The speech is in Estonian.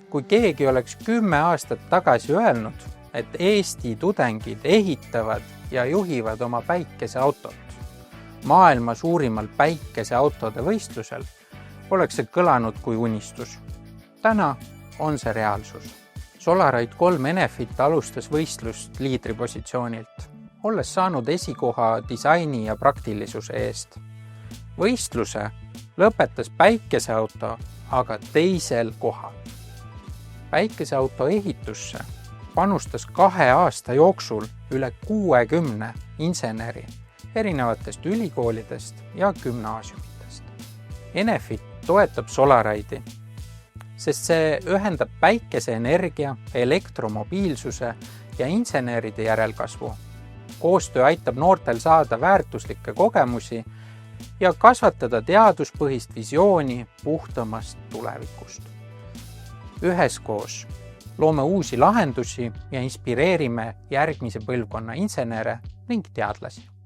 Kui keegi oleks 10 aastat tagasi öelnud, et Eesti tudengid ehitavad ja juhivad oma päikeseautot maailma suurimal päikeseautode võistlusel, oleks see kõlanud kui unistus. Täna on see reaalsus. Solarite 3 Enefit alustas võistlust liidripositsioonilt, olles saanud esikoha disaini ja praktilisuse eest. Võistluse lõpetas päikeseauto aga teisel kohal. Päikeseauto ehitusse panustas 2 aasta jooksul üle 60 inseneri erinevatest ülikoolidest ja gümnaasiumitest. Enefit toetab Solaride'i, sest see ühendab päikeseenergia, elektromobiilsuse ja inseneride järelkasvu. Koostöö aitab noortel saada väärtuslikke kogemusi ja kasvatada teaduspõhist visiooni puhtamast tulevikust. Üheskoos loome uusi lahendusi ja inspireerime järgmise põlvkonna insenere ning teadlasi.